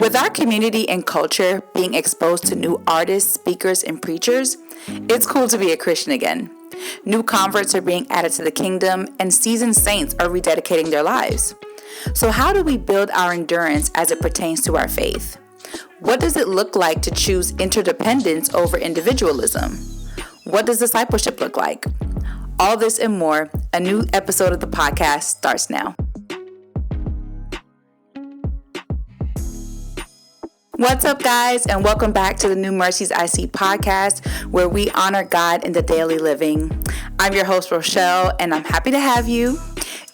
With our community and culture being exposed to new artists, speakers, and preachers, it's cool to be a Christian again. New converts are being added to the kingdom, and seasoned saints are rededicating their lives. So how do we build our endurance as it pertains to our faith? What does it look like to choose interdependence over individualism? What does discipleship look like? All this and more, a new episode of the podcast starts now. What's up, guys, and welcome back to the New Mercies I See podcast, where we honor God in the daily living. I'm your host, Rochelle, and I'm happy to have you.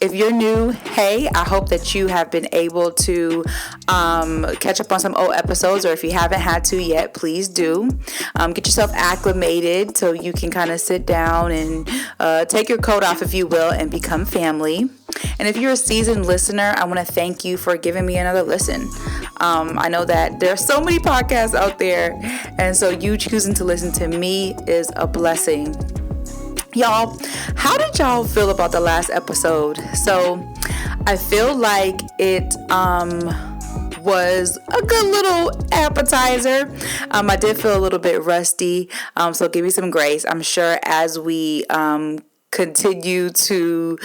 If you're new, hey, I hope that you have been able to catch up on some old episodes, or if you haven't had to yet, please do. Get yourself acclimated so you can kind of sit down and take your coat off, if you will, and become family. And if you're a seasoned listener, I want to thank you for giving me another listen. I know that there are so many podcasts out there, and so you choosing to listen to me is a blessing. Y'all, how did y'all feel about the last episode? So I feel like it was a good little appetizer. I did feel a little bit rusty, so give me some grace. I'm sure as we continue to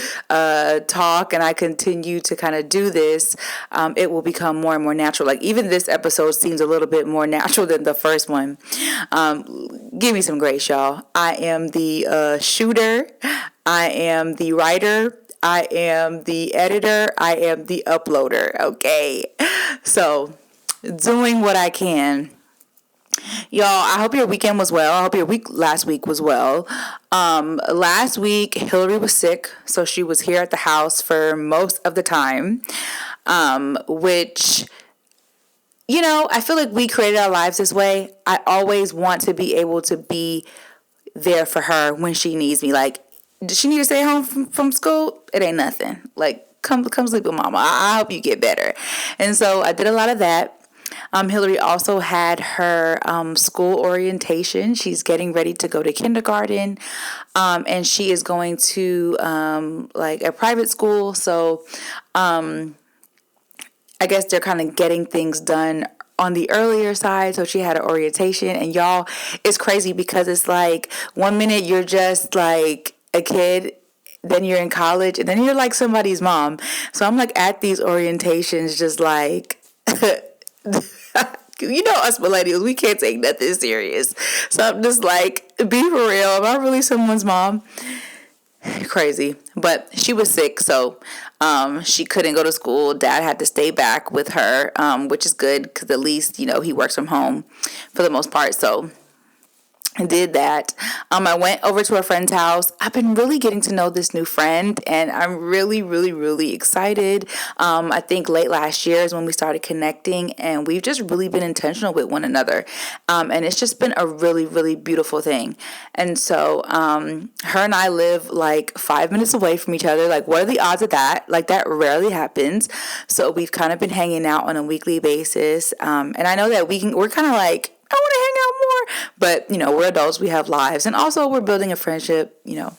talk and I continue to kind of do this, it will become more and more natural. Like even this episode seems a little bit more natural than the first one. Give me some grace, y'all. I am the shooter. I am the writer. I am the editor. I am the uploader. Okay. So doing what I can. Y'all, I hope your weekend was well. I hope your last week was well. Last week, Hillary was sick, so she was here at the house for most of the time, which, you know, I feel like we created our lives this way. I always want to be able to be there for her when she needs me. Like, does she need to stay home from school? It ain't nothing. Like, come sleep with mama. I hope you get better. And so I did a lot of that. Hillary also had her school orientation. She's getting ready to go to kindergarten, and she is going to like a private school. So I guess they're kind of getting things done on the earlier side. So she had an orientation, and y'all, it's crazy because it's like 1 minute you're just like a kid, then you're in college, and then you're like somebody's mom. So I'm like at these orientations just like... You know us millennials, we can't take nothing serious. So I'm just like, be for real. Am I really someone's mom? Crazy. But she was sick, so she couldn't go to school. Dad had to stay back with her, which is good because at least, you know, he works from home for the most part. So I did that. I went over to a friend's house. I've been really getting to know this new friend, and I'm really, really, really excited. I think late last year is when we started connecting, and we've just really been intentional with one another. And it's just been a really, really beautiful thing. And so her and I live like 5 minutes away from each other. Like, what are the odds of that? Like, that rarely happens. So we've kind of been hanging out on a weekly basis. And I know that we're kind of like, I want to hang out more, but, you know, we're adults, we have lives, and also we're building a friendship, you know.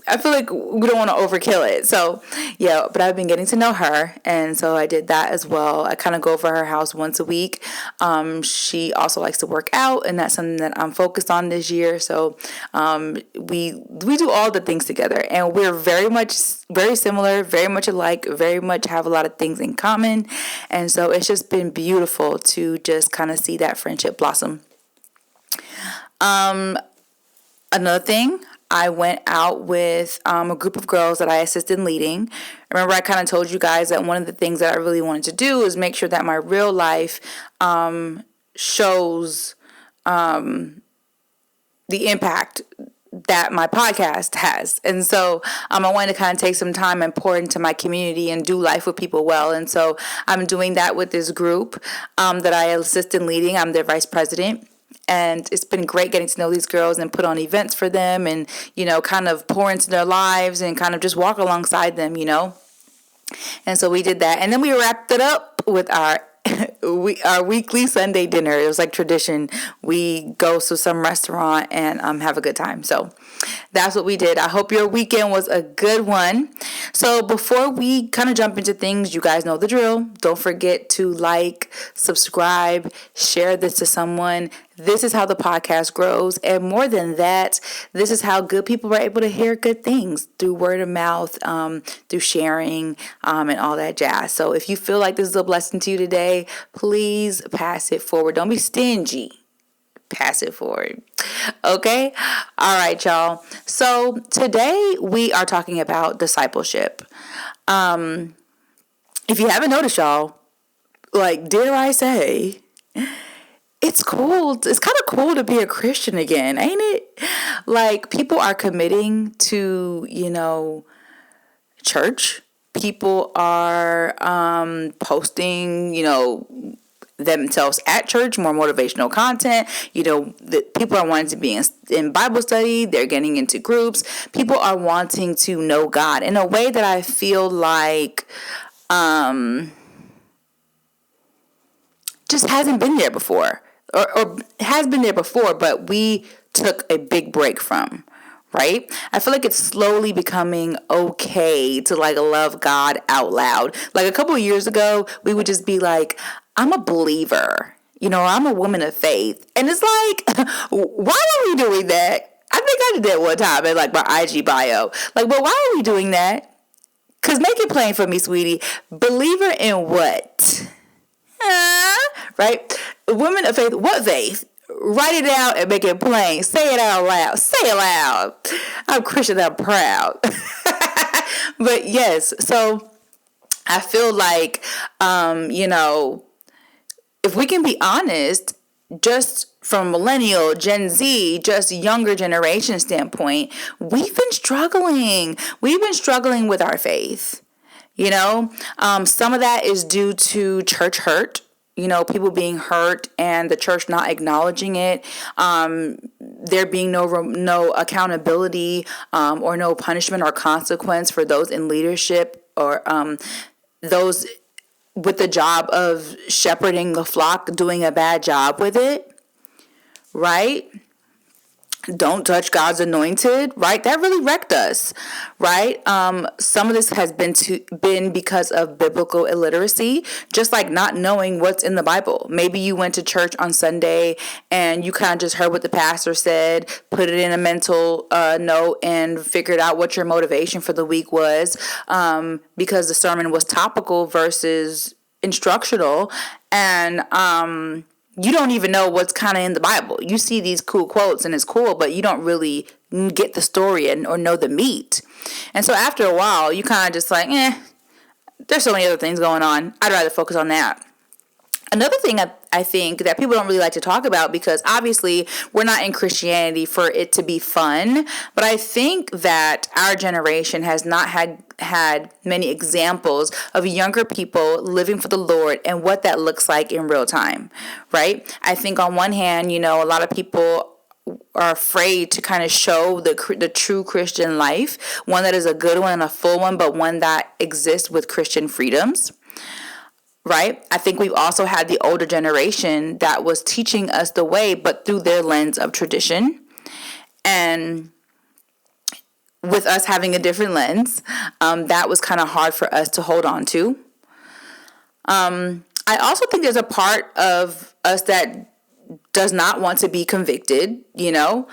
I feel like we don't want to overkill it. So, yeah, but I've been getting to know her, and so I did that as well. I kind of go over her house once a week. She also likes to work out, and that's something that I'm focused on this year. So, we do all the things together, and we're very similar, very much alike, very much have a lot of things in common. And so it's just been beautiful to just kind of see that friendship blossom. Another thing, I went out with a group of girls that I assisted in leading. Remember, I kind of told you guys that one of the things that I really wanted to do is make sure that my real life shows the impact that my podcast has. And so I wanted to kind of take some time and pour into my community and do life with people well. And so I'm doing that with this group that I assist in leading. I'm their vice president. And it's been great getting to know these girls and put on events for them and, you know, kind of pour into their lives and kind of just walk alongside them, you know. And so we did that. And then we wrapped it up with our our weekly Sunday dinner. It was like tradition. We go to some restaurant and have a good time. So that's what we did. I hope your weekend was a good one. So before we kind of jump into things, you guys know the drill. Don't forget to like, subscribe, share this to someone. This is how the podcast grows. And more than that, this is how good people are able to hear good things through word of mouth, through sharing, and all that jazz. So if you feel like this is a blessing to you today, please pass it forward. Don't be stingy. Pass it forward. Okay? All right, y'all. So today we are talking about discipleship. If you haven't noticed, y'all, like, dare I say, it's cool. It's kind of cool to be a Christian again, ain't it? Like, people are committing to, church. People are posting, themselves at church, more motivational content. The people are wanting to be in Bible study. They're getting into groups. People are wanting to know God in a way that I feel like just hasn't been there before, or has been there before, but we took a big break from. Right? I feel like it's slowly becoming okay to love God out loud. Like a couple of years ago, we would just be like, I'm a believer. I'm a woman of faith. And it's like, why are we doing that? I think I did that one time in my IG bio. But why are we doing that? Because make it plain for me, sweetie. Believer in what? Right? Women of faith. What faith? Write it out and make it plain. Say it out loud. Say it loud. I'm Christian. I'm proud. But yes, so I feel like, if we can be honest, just from millennial, Gen Z, just younger generation standpoint, we've been struggling. We've been struggling with our faith. Some of that is due to church hurt. People being hurt and the church not acknowledging it. There being no accountability or no punishment or consequence for those in leadership or those with the job of shepherding the flock doing a bad job with it. Right? Don't touch God's anointed, right? That really wrecked us, right? Some of this has been because of biblical illiteracy, just like not knowing what's in the Bible. Maybe you went to church on Sunday and you kind of just heard what the pastor said, put it in a mental note, and figured out what your motivation for the week was, because the sermon was topical versus instructional, and you don't even know what's kind of in the Bible. You see these cool quotes and it's cool, but you don't really get the story or know the meat. And so after a while, you kind of just like, there's so many other things going on. I'd rather focus on that. Another thing I think that people don't really like to talk about, because obviously we're not in Christianity for it to be fun, but I think that our generation has not had many examples of younger people living for the Lord and what that looks like in real time, right? I think on one hand, a lot of people are afraid to kind of show the true Christian life, one that is a good one and a full one, but one that exists with Christian freedoms. Right? I think we've also had the older generation that was teaching us the way, but through their lens of tradition. And with us having a different lens, that was kind of hard for us to hold on to. I also think there's a part of us that does not want to be convicted, so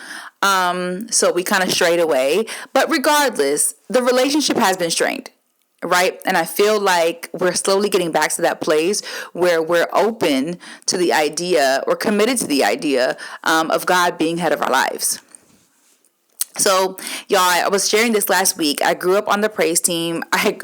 we kind of strayed away. But regardless, the relationship has been strained. Right? And I feel like we're slowly getting back to that place where we're open to the idea, or committed to the idea, of God being head of our lives. So, y'all, I was sharing this last week. I grew up on the praise team. I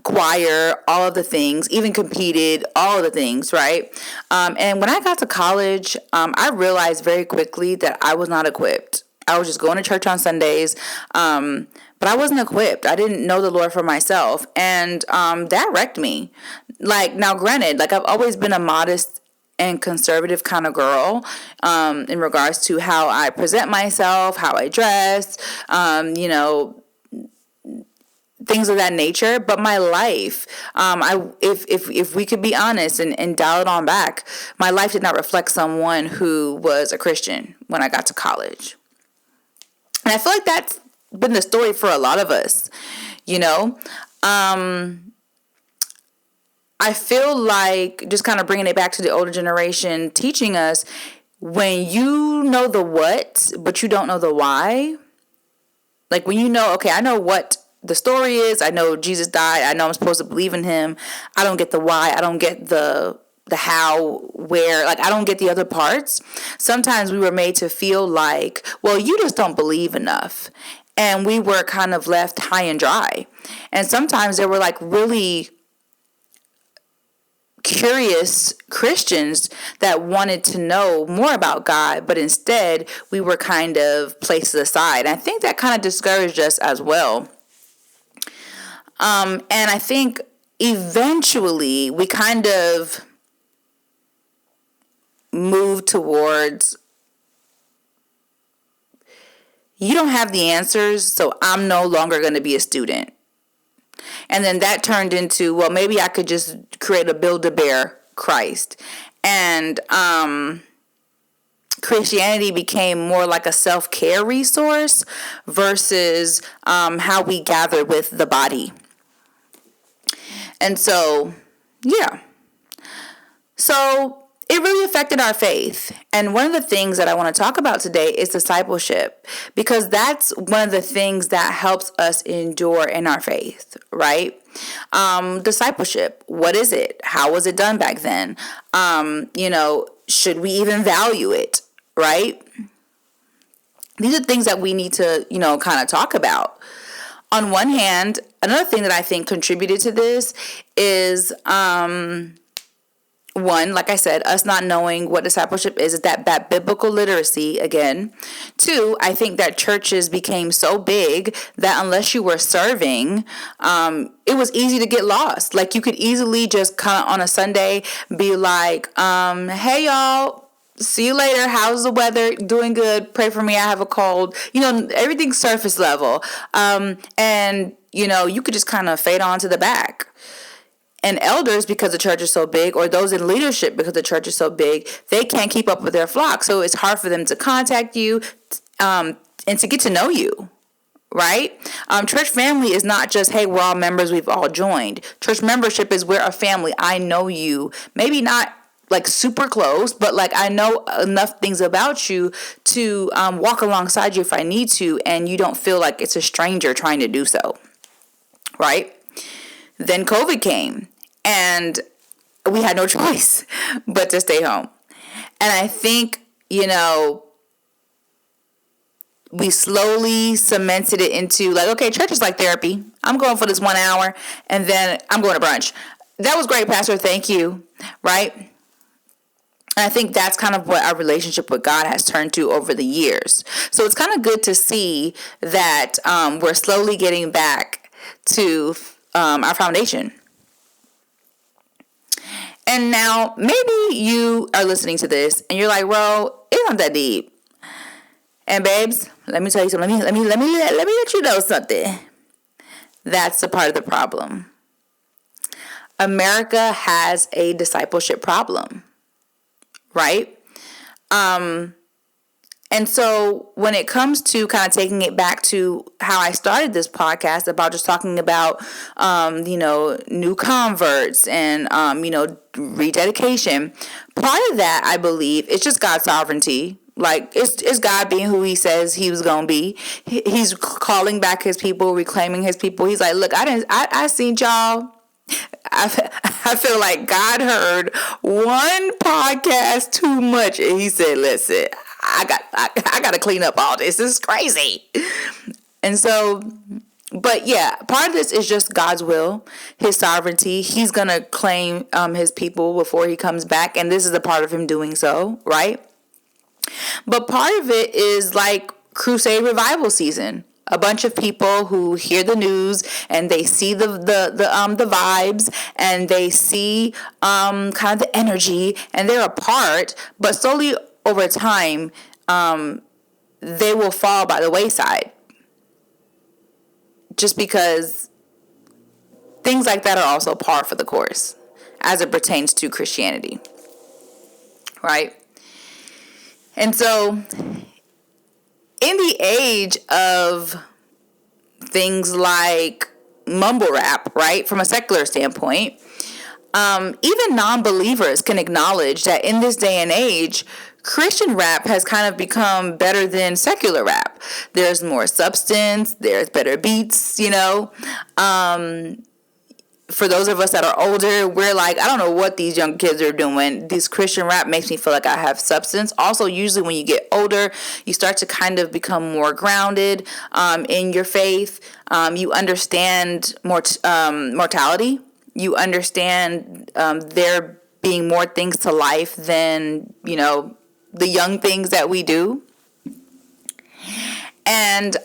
choir, all of the things, even competed, all of the things, right? And when I got to college, I realized very quickly that I was not equipped. I was just going to church on Sundays, but I wasn't equipped. I didn't know the Lord for myself, and that wrecked me. Now granted, I've always been a modest and conservative kind of girl in regards to how I present myself, how I dress, things of that nature. But my life, if we could be honest and dial it on back, my life did not reflect someone who was a Christian when I got to college. And I feel like that's been the story for a lot of us, you know. I feel like, just kind of bringing it back to the older generation, teaching us, when you know the what, but you don't know the why. Like when you know, okay, I know what the story is. I know Jesus died. I know I'm supposed to believe in him. I don't get the why. I don't get the how, where, like I don't get the other parts. Sometimes we were made to feel like, well, you just don't believe enough. And we were kind of left high and dry. And sometimes there were like really curious Christians that wanted to know more about God, but instead we were kind of placed aside. And I think that kind of discouraged us as well. And I think eventually we kind of moved towards, you don't have the answers, so I'm no longer going to be a student. And then that turned into, well, maybe I could just create a Build-A-Bear Christ. And Christianity became more like a self-care resource versus how we gather with the body. And so, yeah. So it really affected our faith. And one of the things that I want to talk about today is discipleship, because that's one of the things that helps us endure in our faith, right? Discipleship, what is it? How was it done back then? Should we even value it, right? These are things that we need to, kind of talk about. On one hand, another thing that I think contributed to this is, one, like I said, us not knowing what discipleship is that biblical literacy again. Two, I think that churches became so big that unless you were serving, it was easy to get lost. Like you could easily just kind of on a Sunday be like, hey y'all, see you later. How's the weather? Doing good. Pray for me. I have a cold. Everything's surface level. And you could just kind of fade on to the back. And elders, because the church is so big, or those in leadership because the church is so big, they can't keep up with their flock. So it's hard for them to contact you and to get to know you, right? Church family is not just, hey, we're all members, we've all joined. Church membership is we're a family. I know you. Maybe not like super close, but like I know enough things about you to walk alongside you if I need to, and you don't feel like it's a stranger trying to do so, right? Then COVID came, and we had no choice but to stay home. And I think, we slowly cemented it into like, okay, church is like therapy. I'm going for this 1 hour, and then I'm going to brunch. That was great, Pastor. Thank you. Right? And I think that's kind of what our relationship with God has turned to over the years. So it's kind of good to see that we're slowly getting back to our foundation. And now maybe you are listening to this and you're like, well, it's not that deep. And babes, let me tell you something. Let me let you know something. That's a part of the problem. America has a discipleship problem, right? And so when it comes to kind of taking it back to how I started this podcast about just talking about, new converts and, rededication, part of that, I believe, is just God's sovereignty. Like, it's God being who he says he was going to be. He's calling back his people, reclaiming his people. He's like, look, I seen y'all. I feel like God heard one podcast too much, and he said, listen, I got to clean up all this. This is crazy. And so, but yeah, part of this is just God's will, his sovereignty. He's going to claim his people before he comes back. And this is a part of him doing so, right? But part of it is like crusade revival season. A bunch of people who hear the news and they see the vibes and they see kind of the energy and they're a part, but slowly over time, they will fall by the wayside. Just because things like that are also par for the course as it pertains to Christianity, right? And so in the age of things like mumble rap, right, from a secular standpoint, even non-believers can acknowledge that in this day and age, Christian rap has kind of become better than secular rap. There's more substance, there's better beats, For those of us that are older, we're like, I don't know what these young kids are doing. This Christian rap makes me feel like I have substance. Also, usually when you get older, you start to kind of become more grounded in your faith. You understand mortality. You understand there being more things to life than, the young things that we do. And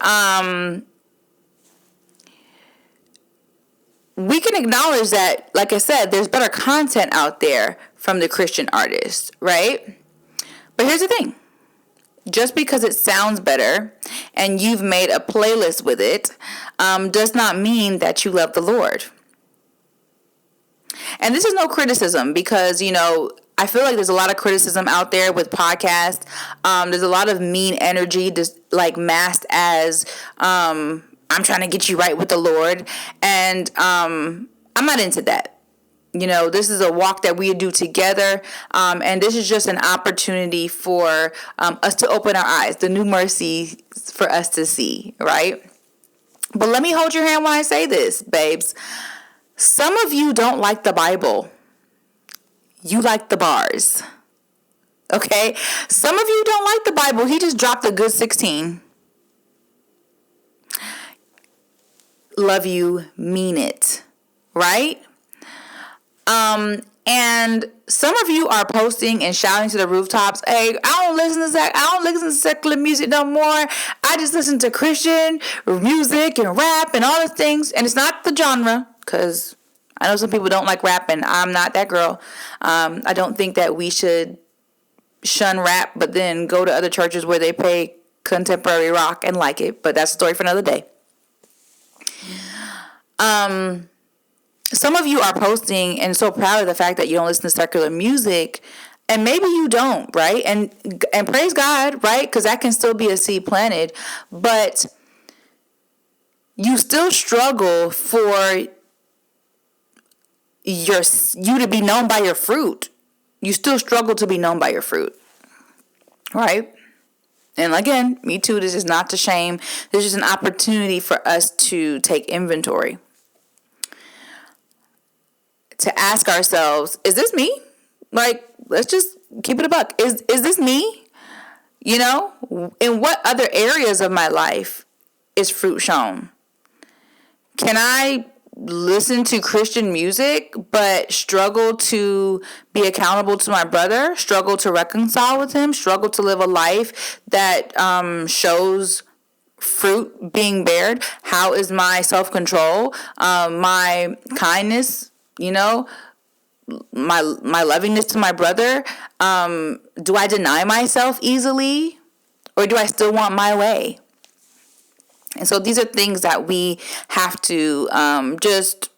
we can acknowledge that, like I said, there's better content out there from the Christian artists, right? But here's the thing. Just because it sounds better and you've made a playlist with it does not mean that you love the Lord. And this is no criticism because, I feel like there's a lot of criticism out there with podcasts. There's a lot of mean energy just like masked as I'm trying to get you right with the Lord. And I'm not into that. This is a walk that we do together. And this is just an opportunity for us to open our eyes, the new mercy for us to see, right? But let me hold your hand when I say this, babes. Some of you don't like the Bible. You like the bars. Okay? Some of you don't like the Bible. He just dropped a good 16. Love you, mean it. Right? And some of you are posting and shouting to the rooftops, hey, I don't listen to secular music no more. I just listen to Christian music and rap and all those things. And it's not the genre, because I know some people don't like rap, and I'm not that girl. I don't think that we should shun rap, but then go to other churches where they play contemporary rock and like it. But that's a story for another day. Some of you are posting and so proud of the fact that you don't listen to secular music, and maybe you don't, right? And praise God, right? Because that can still be a seed planted, but you still struggle for you to be known by your fruit. You still struggle to be known by your fruit, right? And again, me too, this is not to shame. This is an opportunity for us to take inventory. To ask ourselves, is this me? Like, let's just keep it a buck. Is this me? In what other areas of my life is fruit shown? Can I listen to Christian music but struggle to be accountable to my brother, struggle to reconcile with him, struggle to live a life that shows fruit being bared? How is my self-control, my kindness, my lovingness to my brother? Do I deny myself easily, or do I still want my way? And so these are things that we have to just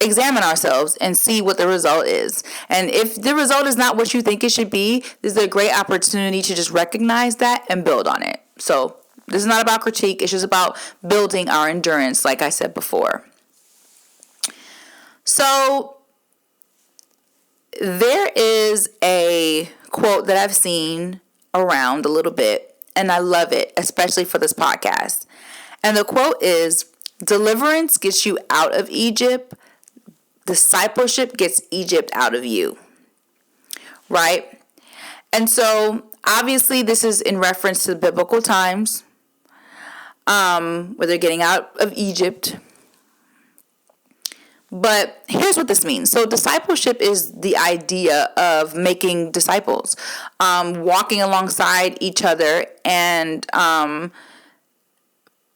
examine ourselves and see what the result is. And if the result is not what you think it should be, this is a great opportunity to just recognize that and build on it. So this is not about critique. It's just about building our endurance, like I said before. So there is a quote that I've seen around a little bit, and I love it, especially for this podcast. And the quote is, deliverance gets you out of Egypt. Discipleship gets Egypt out of you. Right? And so, obviously, this is in reference to biblical times, where they're getting out of Egypt. But here's what this means. So discipleship is the idea of making disciples, walking alongside each other and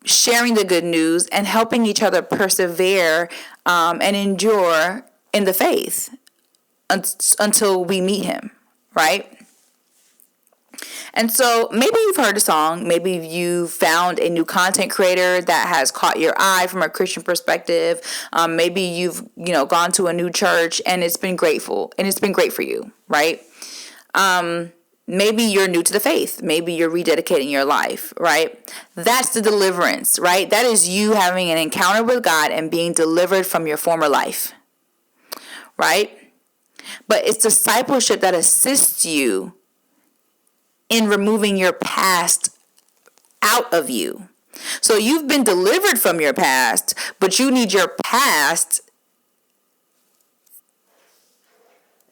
sharing the good news and helping each other persevere and endure in the faith until we meet him, right? And so maybe you've heard a song, maybe you found a new content creator that has caught your eye from a Christian perspective. Maybe you've, gone to a new church and it's been great for you, right? Maybe you're new to the faith. Maybe you're rededicating your life, right? That's the deliverance, right? That is you having an encounter with God and being delivered from your former life, right? But it's discipleship that assists you in removing your past out of you. So you've been delivered from your past, but you need your past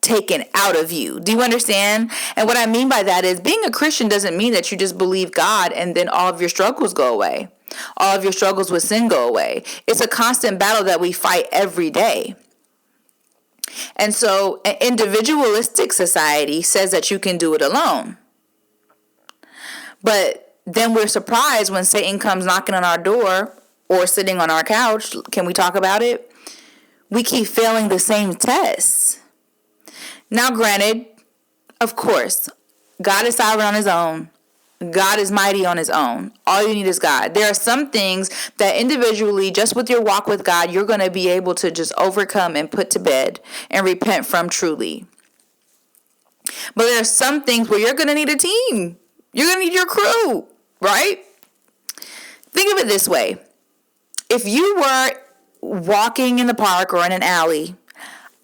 taken out of you. Do you understand? And what I mean by that is being a Christian doesn't mean that you just believe God and then all of your struggles go away. All of your struggles with sin go away. It's a constant battle that we fight every day. And so an individualistic society says that you can do it alone. But then we're surprised when Satan comes knocking on our door or sitting on our couch. Can we talk about it? We keep failing the same tests. Now, granted, of course, God is sovereign on his own. God is mighty on his own. All you need is God. There are some things that individually, just with your walk with God, you're going to be able to just overcome and put to bed and repent from truly. But there are some things where you're going to need a team. You're going to need your crew, right? Think of it this way. If you were walking in the park or in an alley,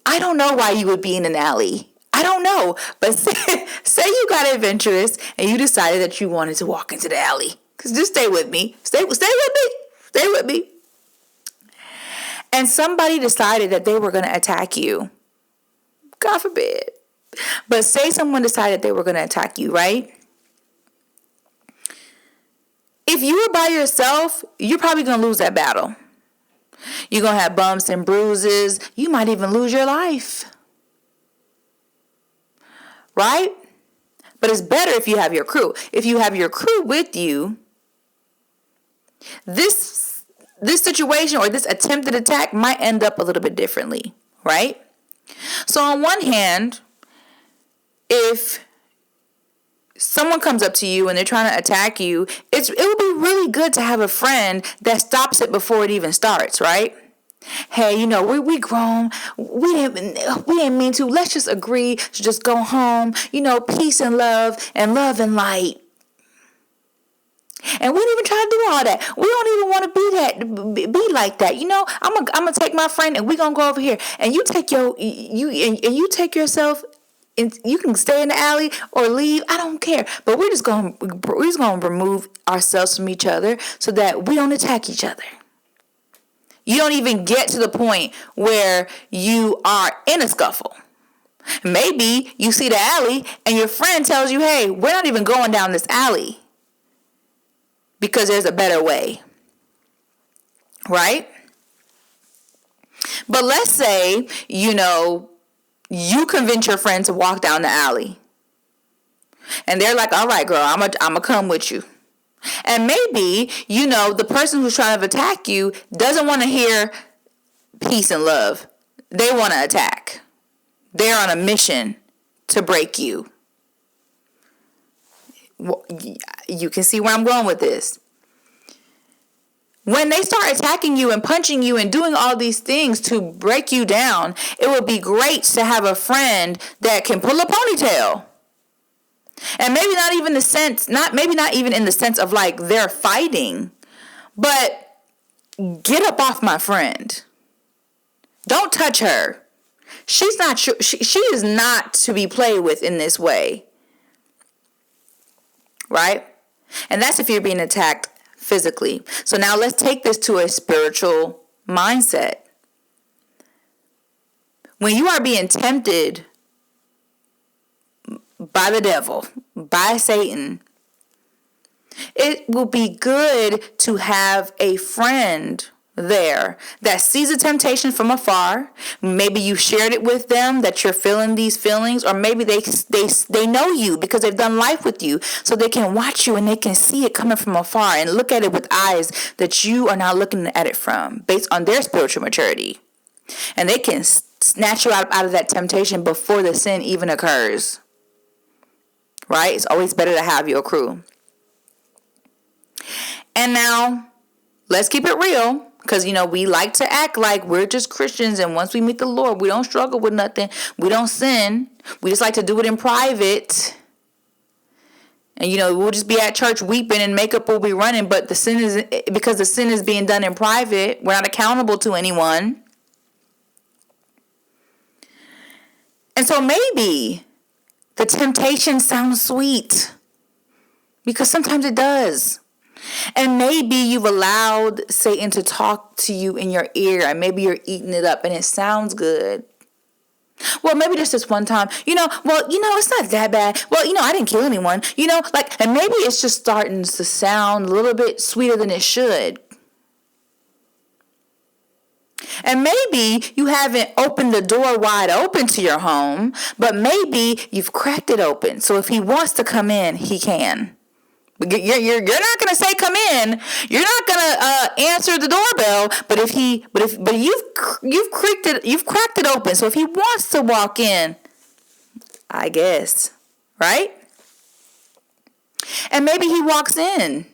I don't know why you would be in an alley. I don't know. But say you got adventurous and you decided that you wanted to walk into the alley. Because just stay with me. Stay with me. Stay with me. And somebody decided that they were going to attack you. God forbid. But say someone decided they were going to attack you, right? If you were by yourself, you're probably going to lose that battle. You're going to have bumps and bruises. You might even lose your life. Right? But it's better if you have your crew. If you have your crew with you, this situation or this attempted attack might end up a little bit differently. Right? So on one hand, if someone comes up to you and they're trying to attack you, it would be really good to have a friend that stops it before it even starts, right? Hey, we grown. We didn't mean to. Let's just agree to just go home. Peace and love and light. And we don't even try to do all that. We don't even want to be like that. I'm gonna take my friend and we're gonna go over here. And you take you take yourself. And you can stay in the alley or leave. I don't care. But we're just going to remove ourselves from each other so that we don't attack each other. You don't even get to the point where you are in a scuffle. Maybe you see the alley and your friend tells you, hey, we're not even going down this alley because there's a better way. Right? But let's say, you convince your friend to walk down the alley. And they're like, all right, girl, I'm gonna come with you. And maybe, the person who's trying to attack you doesn't want to hear peace and love. They want to attack. They're on a mission to break you. You can see where I'm going with this. When they start attacking you and punching you and doing all these things to break you down, it would be great to have a friend that can pull a ponytail. And maybe not even in the sense of like they're fighting, but get up off my friend. Don't touch her. She is not to be played with in this way. Right? And that's if you're being attacked physically. So now let's take this to a spiritual mindset. When you are being tempted by the devil, by Satan, it will be good to have a friend there that sees the temptation from afar. Maybe you shared it with them that you're feeling these feelings, or maybe they know you because they've done life with you, so they can watch you and they can see it coming from afar and look at it with eyes that you are not looking at it from, based on their spiritual maturity, and they can snatch you out of that temptation before the sin even occurs. right? It's always better to have your crew. And now, let's keep it real. Because, we like to act like we're just Christians, and once we meet the Lord, we don't struggle with nothing. We don't sin. We just like to do it in private. And, we'll just be at church weeping and makeup will be running. But because the sin is being done in private, we're not accountable to anyone. And so maybe the temptation sounds sweet. Because sometimes it does. And maybe you've allowed Satan to talk to you in your ear, and maybe you're eating it up and it sounds good. Well, maybe just this one time, it's not that bad. Well, I didn't kill anyone, and maybe it's just starting to sound a little bit sweeter than it should. And maybe you haven't opened the door wide open to your home, but maybe you've cracked it open. So if he wants to come in, he can. You're not gonna say come in. You're not gonna answer the doorbell. But you've cracked it open. So if he wants to walk in, I guess, right? And maybe he walks in.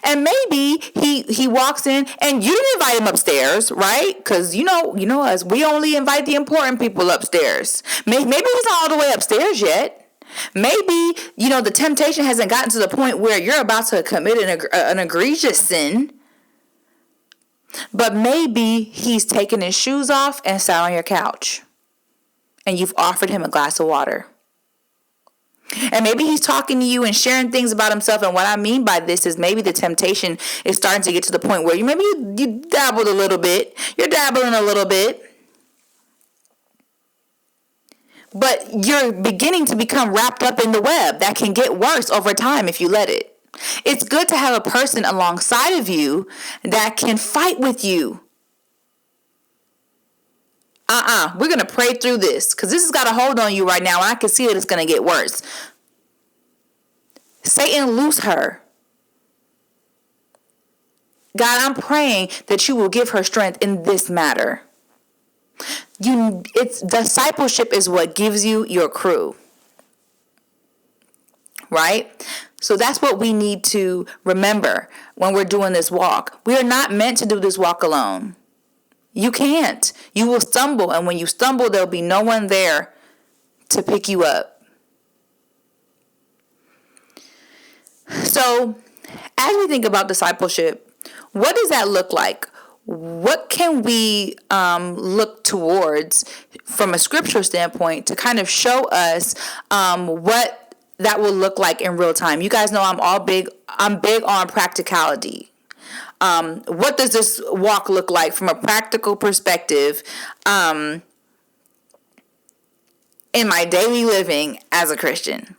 And maybe he walks in and you didn't invite him upstairs, right? Because you know us, we only invite the important people upstairs. Maybe he's not all the way upstairs yet. Maybe, the temptation hasn't gotten to the point where you're about to commit an egregious sin. But maybe he's taken his shoes off and sat on your couch. And you've offered him a glass of water. And maybe he's talking to you and sharing things about himself. And what I mean by this is maybe the temptation is starting to get to the point where you dabbled a little bit. You're dabbling a little bit. But you're beginning to become wrapped up in the web. That can get worse over time if you let it. It's good to have a person alongside of you that can fight with you. We're going to pray through this because this has got a hold on you right now, and I can see that it's going to get worse. Satan, loose her. God, I'm praying that you will give her strength in this matter. Discipleship is what gives you your crew, right? So that's what we need to remember when we're doing this walk. We are not meant to do this walk alone. You can't. You will stumble, and when you stumble, there'll be no one there to pick you up. So, as we think about discipleship, what does that look like? What can we look towards from a scripture standpoint to kind of show us what that will look like in real time? You guys know I'm big on practicality. What does this walk look like from a practical perspective in my daily living as a Christian?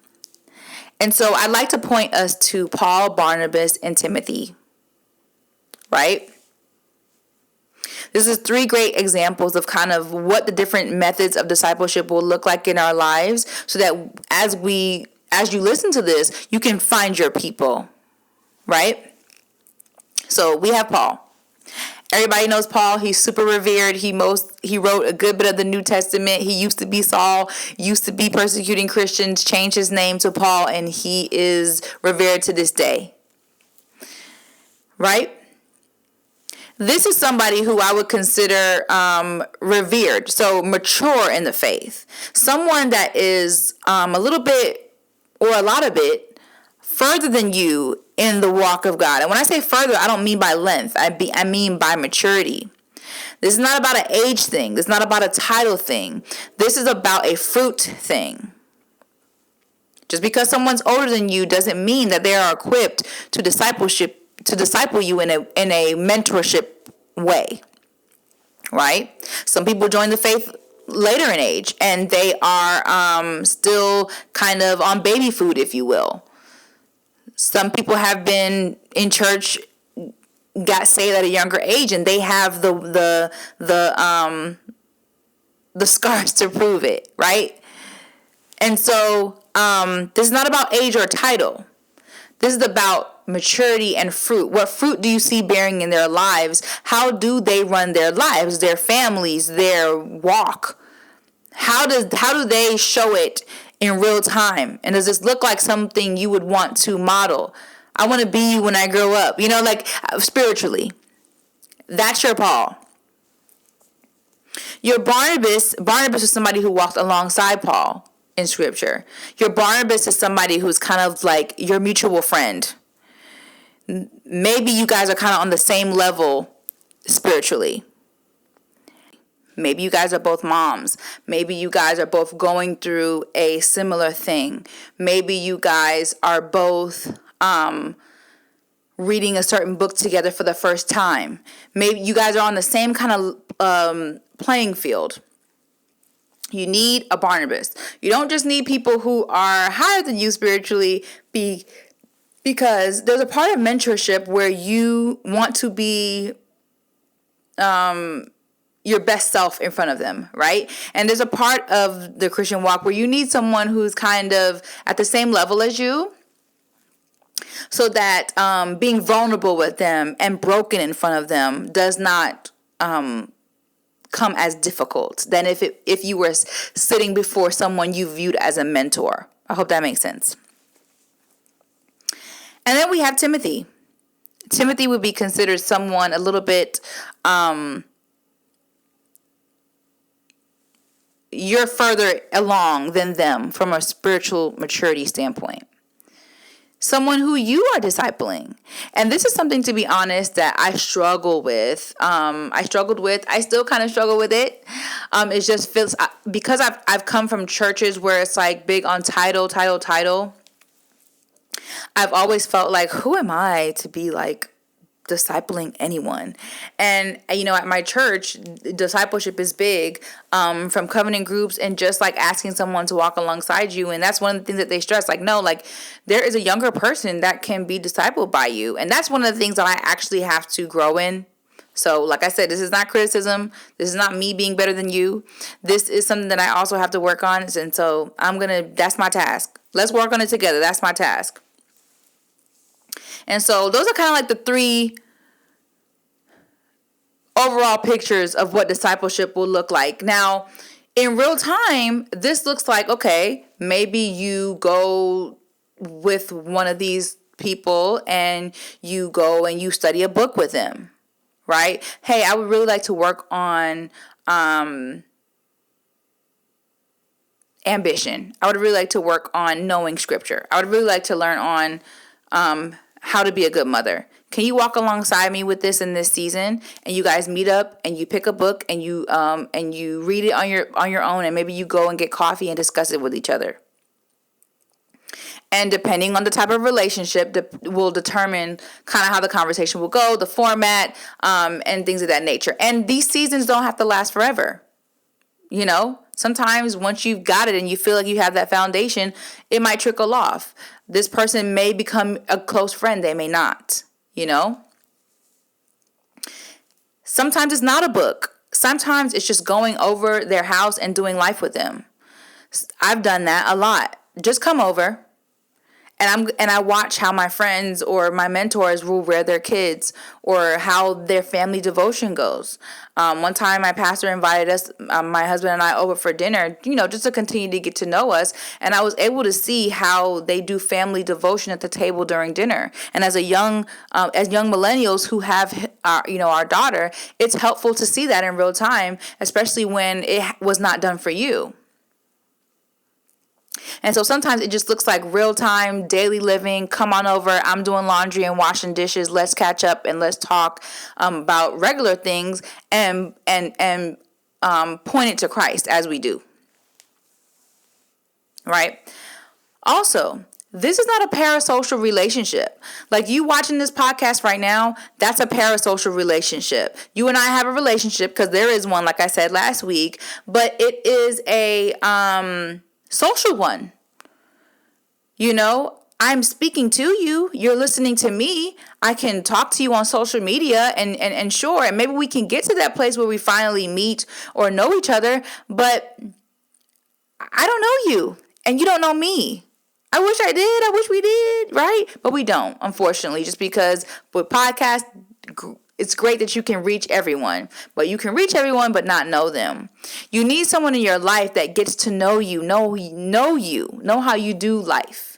And so I'd like to point us to Paul, Barnabas, and Timothy, right? This is 3 great examples of kind of what the different methods of discipleship will look like in our lives, so that as you listen to this, you can find your people, right? So we have Paul. Everybody knows Paul. He's super revered. He wrote a good bit of the New Testament. He used to be Saul, used to be persecuting Christians, changed his name to Paul, and he is revered to this day, right? This is somebody who I would consider revered, so mature in the faith. Someone that is a little bit or a lot of it further than you in the walk of God. And when I say further, I don't mean by length. I mean by maturity. This is not about an age thing. This is not about a title thing. This is about a fruit thing. Just because someone's older than you doesn't mean that they are equipped to disciple you in a mentorship way, right? Some people join the faith later in age, and they are still kind of on baby food, if you will. Some people have been in church, got saved at a younger age, and they have the scars to prove it, right? And so this is not about age or title. This is about maturity and fruit. What fruit do you see bearing in their lives? How do they run their lives, their families, their walk? How do they show it in real time? And does this look like something you would want to model? I want to be you when I grow up, like spiritually. That's your Paul. Your Barnabas is somebody who walked alongside Paul in scripture. Your Barnabas is somebody who's kind of like your mutual friend. Maybe you guys are kind of on the same level spiritually. Maybe you guys are both moms. Maybe you guys are both going through a similar thing. Maybe you guys are both reading a certain book together for the first time. Maybe you guys are on the same kind of playing field. You need a Barnabas. You don't just need people who are higher than you spiritually, because there's a part of mentorship where you want to be your best self in front of them, right? And there's a part of the Christian walk where you need someone who's kind of at the same level as you, so that being vulnerable with them and broken in front of them does not come as difficult than if you were sitting before someone you viewed as a mentor. I hope that makes sense. And then we have Timothy. Timothy would be considered someone a little bit, you're further along than them from a spiritual maturity standpoint. Someone who you are discipling. And this is something, to be honest, that I struggle with. I still kind of struggle with it. It just feels, because I've come from churches where it's like big on title. I've always felt like, who am I to be like discipling anyone? And at my church, discipleship is big, from covenant groups and just like asking someone to walk alongside you. And that's one of the things that they stress, like, no, like there is a younger person that can be discipled by you. And that's one of the things that I actually have to grow in. So like I said, this is not criticism. This is not me being better than you. This is something that I also have to work on. And so that's my task. Let's work on it together. That's my task. And so those are kind of like the three overall pictures of what discipleship will look like. Now, in real time, this looks like, okay, maybe you go with one of these people and you go and you study a book with them, right? Hey, I would really like to work on ambition. I would really like to work on knowing scripture. I would really like to learn on how to be a good mother. Can you walk alongside me with this in this season? And you guys meet up and you pick a book and you read it on your own, and maybe you go and get coffee and discuss it with each other. And depending on the type of relationship, will determine kind of how the conversation will go, the format, and things of that nature. And these seasons don't have to last forever. Sometimes once you've got it and you feel like you have that foundation, it might trickle off. This person may become a close friend. They may not, Sometimes it's not a book. Sometimes it's just going over their house and doing life with them. I've done that a lot. Just come over. And I watch how my friends or my mentors will rear their kids, or how their family devotion goes. One time my pastor invited us, my husband and I, over for dinner, just to continue to get to know us. And I was able to see how they do family devotion at the table during dinner. And as young millennials who have, our daughter, it's helpful to see that in real time, especially when it was not done for you. And so sometimes it just looks like real time, daily living. Come on over. I'm doing laundry and washing dishes. Let's catch up and let's talk about regular things and point it to Christ as we do. Right? Also, this is not a parasocial relationship. Like you watching this podcast right now, that's a parasocial relationship. You and I have a relationship because there is one, like I said last week, but it is a social one. I'm speaking to you. You're listening to me. I can talk to you on social media and sure, and maybe we can get to that place where we finally meet or know each other, but I don't know you and you don't know me. I wish I did. I wish we did, right? But we don't, unfortunately, just because with podcasts, It's great that you can reach everyone, but you can reach everyone but not know them. You need someone in your life that gets to know you, know how you do life.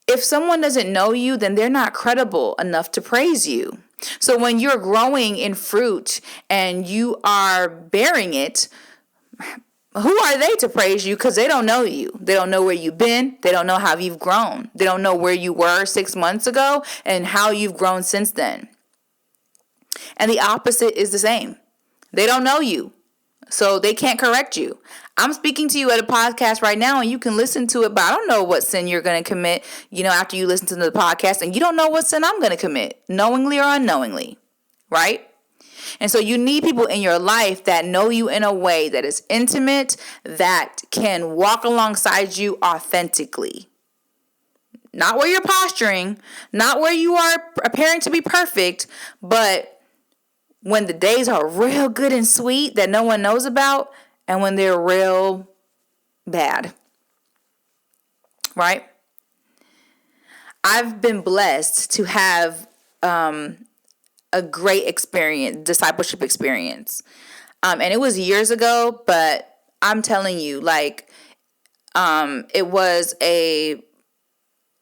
If someone doesn't know you, then they're not credible enough to praise you. So when you're growing in fruit and you are bearing it, who are they to praise you? Because they don't know you. They don't know where you've been. They don't know how you've grown. They don't know where you were 6 months ago and how you've grown since then. And the opposite is the same. They don't know you, so they can't correct you. I'm speaking to you at a podcast right now, and you can listen to it, but I don't know what sin you're going to commit, after you listen to the podcast, and you don't know what sin I'm going to commit, knowingly or unknowingly, right? And so you need people in your life that know you in a way that is intimate, that can walk alongside you authentically. Not where you're posturing, not where you are appearing to be perfect, but when the days are real good and sweet that no one knows about, and when they're real bad, right? I've been blessed to have a great experience, discipleship experience. And it was years ago, but I'm telling you, it was a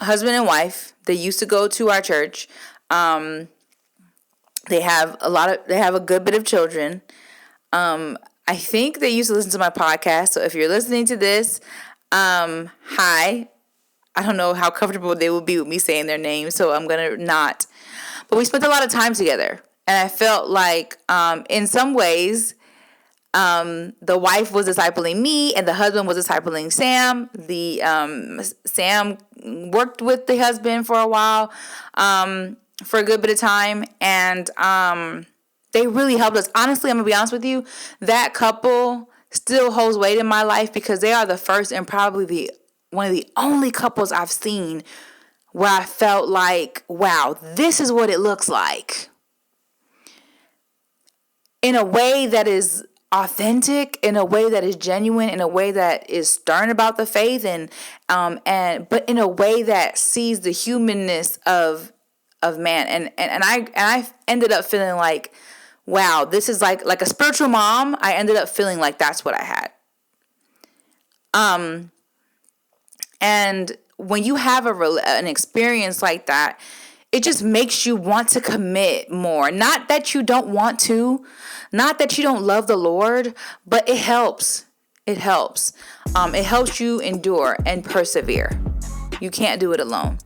husband and wife. They used to go to our church. They have a good bit of children. I think they used to listen to my podcast. So if you're listening to this, hi. I don't know how comfortable they will be with me saying their name, so I'm going to not. But we spent a lot of time together. And I felt like, in some ways, the wife was discipling me and the husband was discipling Sam. Sam worked with the husband for a while, for a good bit of time. And they really helped us. Honestly, I'm going to be honest with you. That couple still holds weight in my life because they are the first and probably one of the only couples I've seen where I felt like, wow, this is what it looks like. In a way that is authentic, in a way that is genuine, in a way that is stern about the faith, but in a way that sees the humanness of man. And I ended up feeling like, wow, this is like a spiritual mom. I ended up feeling like that's what I had. And when you have an experience like that, it just makes you want to commit more. Not that you don't want to, not that you don't love the Lord, but it helps. It helps. It helps you endure and persevere. You can't do it alone.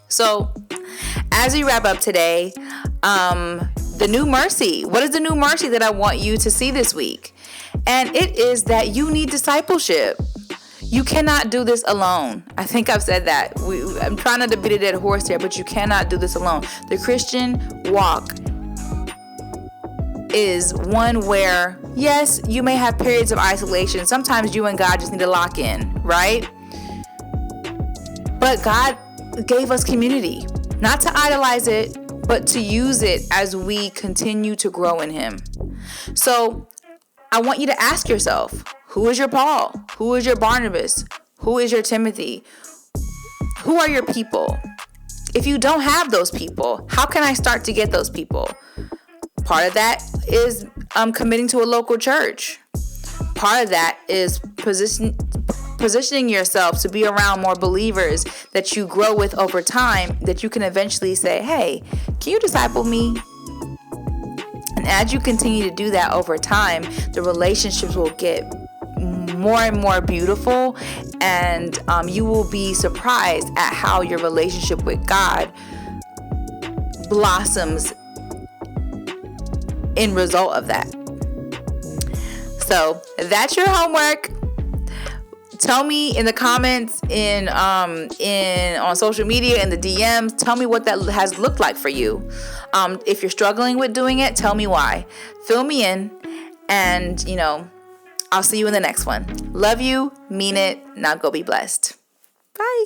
So, as we wrap up today, the new mercy. What is the new mercy that I want you to see this week? And it is that you need discipleship. You cannot do this alone. I think I've said that. I'm trying not to beat a dead horse here, but you cannot do this alone. The Christian walk is one where, yes, you may have periods of isolation. Sometimes you and God just need to lock in, right? But God gave us community, not to idolize it, but to use it as we continue to grow in Him. So I want you to ask yourself, who is your Paul? Who is your Barnabas? Who is your Timothy? Who are your people? If you don't have those people, how can I start to get those people? Part of that is committing to a local church. Part of that is positioning yourself to be around more believers that you grow with over time, that you can eventually say, hey, can you disciple me? And as you continue to do that over time, the relationships will get more and more beautiful, and you will be surprised at how your relationship with God blossoms in result of that. So that's your homework. Tell me in the comments, on social media, in the DMs, tell me what that has looked like for you. If you're struggling with doing it, tell me why. Fill me in, and I'll see you in the next one. Love you, mean it. Now go be blessed. Bye.